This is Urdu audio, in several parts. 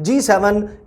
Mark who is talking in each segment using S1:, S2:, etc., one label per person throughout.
S1: G7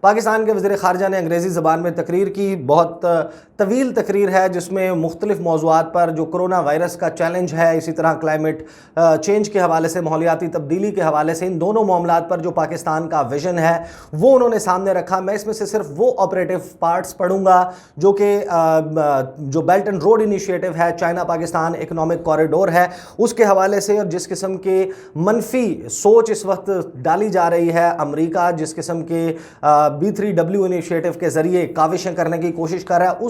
S1: پاکستان کے وزیر خارجہ نے انگریزی زبان میں تقریر کی، بہت طویل تقریر ہے جس میں مختلف موضوعات پر جو کرونا وائرس کا چیلنج ہے، اسی طرح کلائمیٹ چینج کے حوالے سے، ماحولیاتی تبدیلی کے حوالے سے، ان دونوں معاملات پر جو پاکستان کا ویژن ہے وہ انہوں نے سامنے رکھا۔ میں اس میں سے صرف وہ آپریٹو پارٹس پڑھوں گا جو کہ جو بیلٹ اینڈ روڈ انیشیٹو ہے، چائنا پاکستان اکنامک کوریڈور ہے، اس کے حوالے سے، اور جس قسم کے منفی سوچ اس وقت ڈالی جا رہی ہے، امریکہ جس قسم کے B3W انیشیٹو کے ذریعے کاوشیں کرنے کی کوشش کر رہا ہے،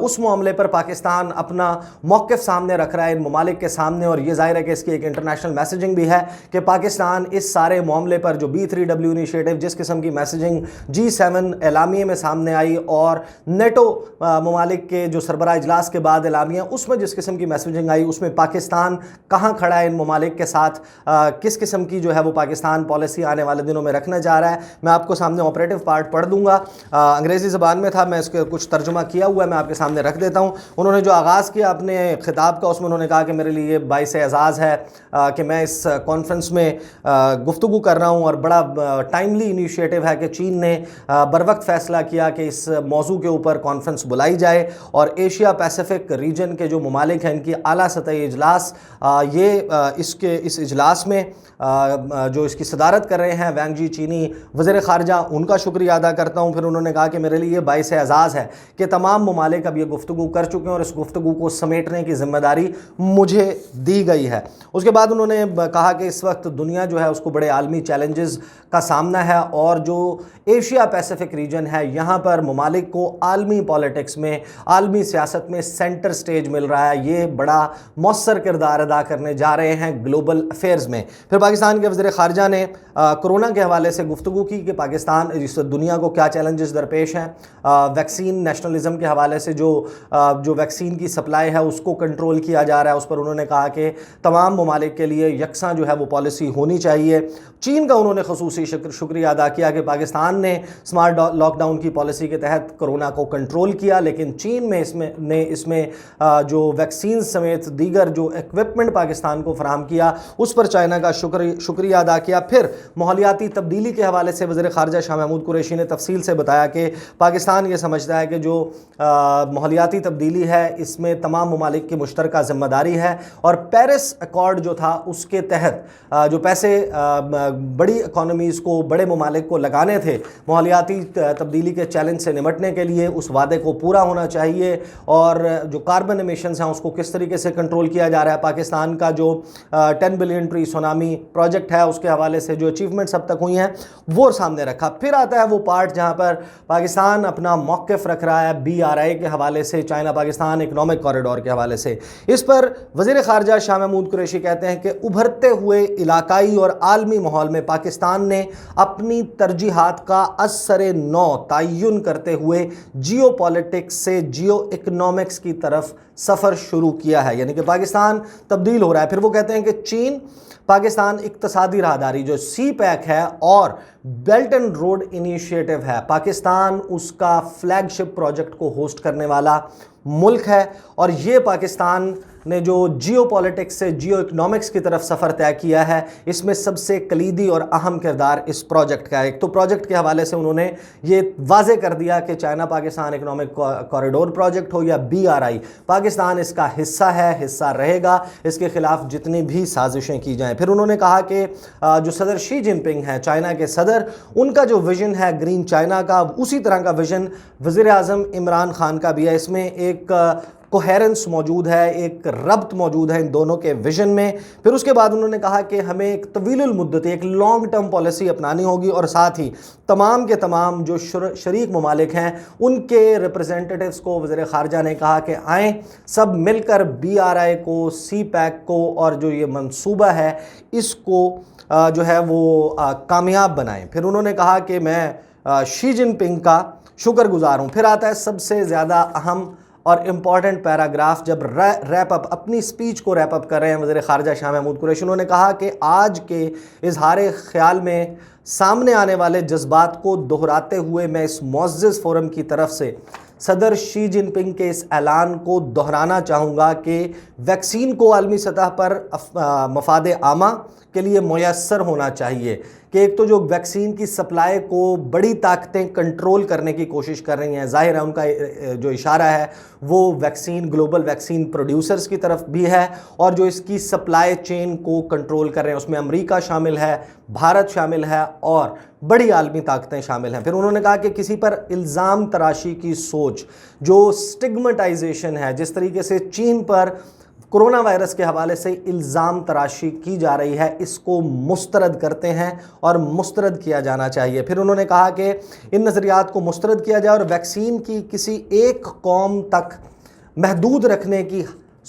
S1: اس معاملے پر پاکستان اپنا موقف سامنے رکھ رہا ہے ان ممالک کے سامنے، اور یہ ظاہر ہے کہ اس کی ایک انٹرنیشنل میسیجنگ بھی ہے کہ پاکستان اس سارے معاملے پر جو B3W انیشیٹو جس قسم کی میسیجنگ G7 اعلامیے میں سامنے آئی اور نیٹو ممالک کے جو سربراہ اجلاس کے بعد اعلامیہ، اس میں جس قسم کی میسیجنگ آئی، اس میں پاکستان کہاں کھڑا ہے ان ممالک کے ساتھ، کس قسم کی جو ہے وہ پاکستان پالیسی آنے والے دنوں میں رکھنا جا رہا ہے۔ میں آپ کو سامنے آپریٹو پارٹ پڑھ دوں گا، انگریزی زبان میں تھا، میں اس کے کچھ ترجمہ کیا ہوا ہے، میں آپ کے سامنے رکھ دیتا ہوں۔ انہوں نے جو آغاز کیا اپنے خطاب کا، اس میں انہوں نے کہا کہ میرے لیے باعث اعزاز ہے کہ میں اس کانفرنس میں گفتگو کر رہا ہوں، اور بڑا ٹائملی انیشیٹو ہے کہ چین نے بروقت فیصلہ کیا کہ اس موضوع کے اوپر کانفرنس بلائی جائے، اور ایشیا پیسیفک ریجن کے جو ممالک ہیں ان کی اعلیٰ سطحی اجلاس، یہ اس اجلاس میں جو اس کی صدارت کر رہے ہیں وینگ جی چینی وزیر خارجہ، ان کا شکریہ ادا کرتا ہوں۔ پھر انہوں نے کہا کہ میرے لیے باعث اعزاز ہے کہ تمام ممالک اب یہ گفتگو کر چکے ہیں اور اس گفتگو کو سمیٹنے کی ذمہ داری مجھے دی گئی ہے۔ اس کے بعد انہوں نے کہا کہ اس وقت دنیا جو ہے اس کو بڑے عالمی چیلنجز کا سامنا ہے، اور جو ایشیا پیسیفک ریجن ہے یہاں پر ممالک کو عالمی پالیٹکس میں، عالمی سیاست میں سینٹر سٹیج مل رہا ہے، یہ بڑا مؤثر کردار ادا کرنے جا رہے ہیں گلوبل افیئرز میں۔ پھر پاکستان کے وزیر خارجہ نے کرونا کے حوالے سے گفتگو کی کہ پاکستان اس دنیا کو کیا چیلنجز درپیش ہیں، ویکسین نیشنلزم کے حوالے سے جو ویکسین کی سپلائی ہے اس کو کنٹرول کیا جا رہا ہے، اس پر انہوں نے کہا کہ تمام ممالک کے لیے یکساں جو ہے وہ پالیسی ہونی چاہیے۔ چین کا انہوں نے خصوصی شکریہ ادا کیا کہ پاکستان نے اسمارٹ لاک ڈاؤن کی پالیسی کے تحت کرونا کو کنٹرول کیا، لیکن چین میں اس میں جو ویکسین سمیت دیگر جو ایکوپمنٹ پاکستان کو فراہم کیا اس پر چائنا کا شکریہ ادا کیا۔ پھر ماحولیاتی تبدیلی کے حوالے سے وزیر خارجہ شاہ محمود قریشی نے تفصیل سے بتایا کہ پاکستان یہ سمجھتا ہے کہ جو ماحولیاتی تبدیلی ہے اس میں تمام ممالک کی مشترکہ ذمہ داری ہے، اور پیرس ایکارڈ جو تھا اس کے تحت جو پیسے بڑی اکانومیز کو، بڑے ممالک کو لگانے تھے ماحولیاتی تبدیلی کے چیلنج سے نمٹنے کے لیے، اس وعدے کو پورا ہونا چاہیے، اور جو کاربن ایمیشنز ہیں اس کو کس طریقے سے کنٹرول کیا جا رہا ہے۔ پاکستان کا جو 10 بلین ٹری سونامی پروجیکٹ ہے اس کے حوالے سے جو اچیومنٹس اب تک ہوئی ہیں وہ سامنے رکھا۔ پھر آتا ہے وہ پارٹ جہاں پر پاکستان اپنا موقف رکھ رہا ہے BRI کے حوالے سے، چائنا پاکستان اکنامک کوریڈور کے حوالے سے۔ اس پر وزیر خارجہ شاہ محمود قریشی کہتے ہیں کہ ابھرتے ہوئے علاقائی اور عالمی ماحول میں پاکستان نے اپنی ترجیحات کا اثر نو تعین کرتے ہوئے جیو پالیٹکس سے جیو اکنامکس کی طرف سفر شروع کیا ہے، یعنی کہ پاکستان تبدیل ہو رہا ہے۔ پھر وہ کہتے ہیں کہ چین پاکستان اقتصادی راہداری جو CPEC ہے اور بیلٹ اینڈ روڈ انیشیٹو ہے، پاکستان اس کا فلیگ شپ پروجیکٹ کو ہوسٹ کرنے والا ملک ہے، اور یہ پاکستان نے جو جیو پالیٹکس سے جیو اکنامکس کی طرف سفر طے کیا ہے، اس میں سب سے کلیدی اور اہم کردار اس پروجیکٹ کا ہے۔ ایک تو پروجیکٹ کے حوالے سے انہوں نے یہ واضح کر دیا کہ China Pakistan economic corridor project ہو یا BRI، پاکستان اس کا حصہ ہے، حصہ رہے گا، اس کے خلاف جتنی بھی سازشیں کی جائیں۔ پھر انہوں نے کہا کہ جو صدر شی جن پنگ ہیں، چائنا کے صدر، ان کا جو ویژن ہے گرین چائنا کا، اسی طرح کا ویژن وزیر اعظم عمران خان کا بھی ہے۔ اس میں ایک کوہیرنس موجود ہے، ایک ربط موجود ہے ان دونوں کے ویژن میں۔ پھر اس کے بعد انہوں نے کہا کہ ہمیں ایک طویل المدت، ایک لانگ ٹرم پالیسی اپنانی ہوگی، اور ساتھ ہی تمام کے تمام جو شریک ممالک ہیں ان کے ریپرزینٹیٹیوز کو وزیر خارجہ نے کہا کہ آئیں سب مل کر BRI کو، CPEC کو، اور جو یہ منصوبہ ہے اس کو جو ہے وہ کامیاب بنائیں۔ پھر انہوں نے کہا کہ میں شی جن پنگ کا شکر گزار ہوں۔ پھر آتا ہے سب سے زیادہ اہم اور امپورٹنٹ پیراگراف، جب ریپ اپ اپنی سپیچ کو ریپ اپ کر رہے ہیں وزیر خارجہ شاہ محمود قریشی، انہوں نے کہا کہ آج کے اظہار خیال میں سامنے آنے والے جذبات کو دہراتے ہوئے میں اس معزز فورم کی طرف سے صدر شی جن پنگ کے اس اعلان کو دہرانا چاہوں گا کہ ویکسین کو عالمی سطح پر مفاد عامہ کے لیے میسر ہونا چاہیے، کہ ایک تو جو ویکسین کی سپلائی کو بڑی طاقتیں کنٹرول کرنے کی کوشش کر رہی ہیں، ظاہر ہے ان کا جو اشارہ ہے وہ ویکسین گلوبل ویکسین پروڈیوسرز کی طرف بھی ہے، اور جو اس کی سپلائی چین کو کنٹرول کر رہے ہیں اس میں امریکہ شامل ہے، بھارت شامل ہے اور بڑی عالمی طاقتیں شامل ہیں۔ پھر انہوں نے کہا کہ کسی پر الزام تراشی کی سوچ، جو سٹگمٹائزیشن ہے، جس طریقے سے چین پر کرونا وائرس کے حوالے سے الزام تراشی کی جا رہی ہے، اس کو مسترد کرتے ہیں اور مسترد کیا جانا چاہیے۔ پھر انہوں نے کہا کہ ان نظریات کو مسترد کیا جائے اور ویکسین کی کسی ایک قوم تک محدود رکھنے کی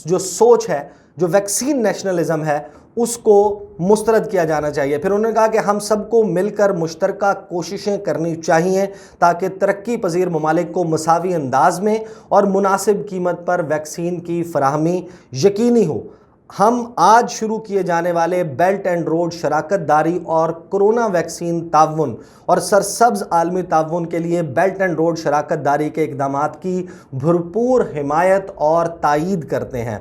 S1: جو سوچ ہے، جو ویکسین نیشنلزم ہے، اس کو مسترد کیا جانا چاہیے۔ پھر انہوں نے کہا کہ ہم سب کو مل کر مشترکہ کوششیں کرنی چاہیے تاکہ ترقی پذیر ممالک کو مساوی انداز میں اور مناسب قیمت پر ویکسین کی فراہمی یقینی ہو۔ ہم آج شروع کیے جانے والے بیلٹ اینڈ روڈ شراکت داری اور کرونا ویکسین تعاون اور سرسبز عالمی تعاون کے لیے بیلٹ اینڈ روڈ شراکت داری کے اقدامات کی بھرپور حمایت اور تائید کرتے ہیں۔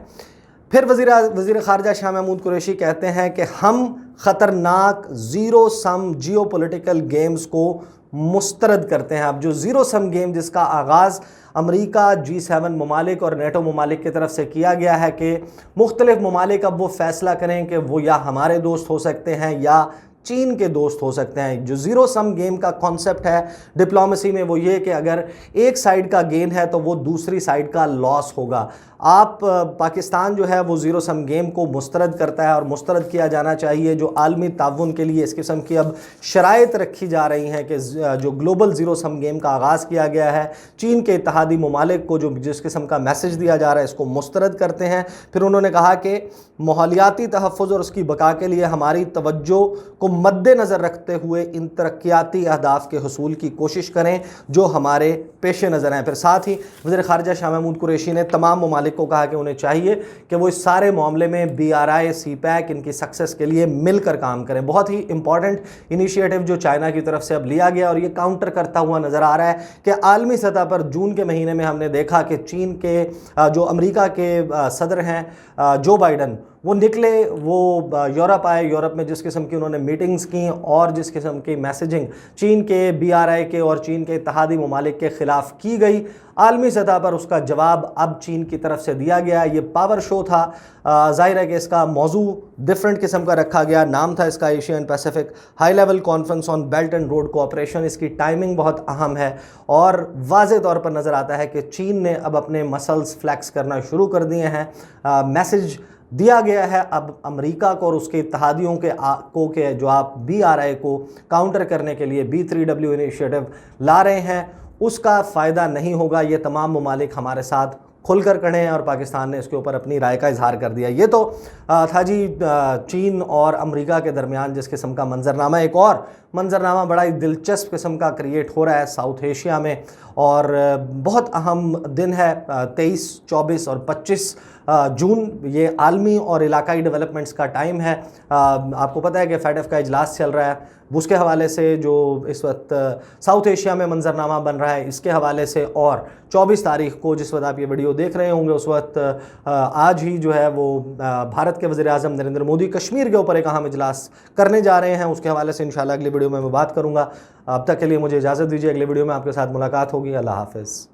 S1: پھر وزیر خارجہ شاہ محمود قریشی کہتے ہیں کہ ہم خطرناک zero sum geopolitical games کو مسترد کرتے ہیں۔ اب جو زیرو سم گیم جس کا آغاز امریکہ، G7 ممالک اور نیٹو ممالک کی طرف سے کیا گیا ہے کہ مختلف ممالک اب وہ فیصلہ کریں کہ وہ یا ہمارے دوست ہو سکتے ہیں یا چین کے دوست ہو سکتے ہیں۔ جو زیرو سم گیم کا کانسیپٹ ہے ڈپلومیسی میں وہ یہ کہ اگر ایک سائیڈ کا گین ہے تو وہ دوسری سائیڈ کا لاس ہوگا۔ پاکستان جو ہے وہ زیرو سم گیم کو مسترد کرتا ہے اور مسترد کیا جانا چاہیے۔ جو عالمی تعاون کے لیے اس قسم کی اب شرائط رکھی جا رہی ہیں کہ جو گلوبل زیرو سم گیم کا آغاز کیا گیا ہے، چین کے اتحادی ممالک کو جس قسم کا میسج دیا جا رہا ہے اس کو مسترد کرتے ہیں۔ پھر انہوں نے کہا کہ ماحولیاتی تحفظ اور اس کی بقا کے لیے ہماری توجہ کو مد نظر رکھتے ہوئے ان ترقیاتی اہداف کے حصول کی کوشش کریں جو ہمارے پیش نظر ہیں۔ پھر ساتھ ہی وزیر خارجہ شاہ محمود قریشی نے تمام ممالک کو کہا کہ انہیں چاہیے کہ وہ اس سارے معاملے میں BRI، CPEC ان کی سکسس کے لیے مل کر کام کریں۔ بہت ہی امپورٹنٹ انیشیٹو جو چائنا کی طرف سے اب لیا گیا اور یہ کاؤنٹر کرتا ہوا نظر آ رہا ہے کہ عالمی سطح پر جون کے مہینے میں ہم نے دیکھا کہ چین کے جو امریکہ کے صدر ہیں جو بائیڈن، وہ نکلے، وہ یورپ آئے، یورپ میں جس قسم کی انہوں نے میٹنگز کی اور جس قسم کی میسیجنگ چین کے BRI کے اور چین کے اتحادی ممالک کے خلاف کی گئی، عالمی سطح پر اس کا جواب اب چین کی طرف سے دیا گیا۔ یہ پاور شو تھا، ظاہر ہے کہ اس کا موضوع ڈیفرنٹ قسم کا رکھا گیا، نام تھا اس کا Asian Pacific high level conference on belt and road cooperation. اس کی ٹائمنگ بہت اہم ہے اور واضح طور پر نظر آتا ہے کہ چین نے اب اپنے مسلز فلیکس کرنا شروع کر دیے ہیں۔ میسج دیا گیا ہے اب امریکہ کو اور اس کے اتحادیوں کو کہ جو آپ BRI کو کاؤنٹر کرنے کے لیے B3W انیشیٹو لا رہے ہیں اس کا فائدہ نہیں ہوگا۔ یہ تمام ممالک ہمارے ساتھ کھل کر کھڑے ہیں اور پاکستان نے اس کے اوپر اپنی رائے کا اظہار کر دیا۔ یہ تو تھا جی چین اور امریکہ کے درمیان جس قسم کا منظرنامہ۔ ایک اور منظرنامہ بڑا ہی دلچسپ قسم کا کریٹ ہو رہا ہے ساؤتھ ایشیا میں اور بہت اہم دن ہے 23، 24 اور 25 جون۔ یہ عالمی اور علاقائی ڈیولپمنٹس کا ٹائم ہے۔ آپ کو پتہ ہے کہ FATF کا اجلاس چل رہا ہے، اس کے حوالے سے جو اس وقت ساؤتھ ایشیا میں منظرنامہ بن رہا ہے اس کے حوالے سے، اور 24 تاریخ کو جس وقت آپ یہ ویڈیو دیکھ رہے ہوں گے اس وقت آج ہی جو ہے وہ بھارت کے وزیر اعظم نریندر مودی کشمیر کے اوپر ایک اہم اجلاس کرنے جا رہے ہیں۔ اس کے حوالے سے انشاءاللہ اگلی ویڈیو میں بات کروں گا۔ اب تک کے لیے مجھے اجازت دیجیے، اگلی ویڈیو میں آپ کے ساتھ ملاقات ہوگی۔ اللہ حافظ۔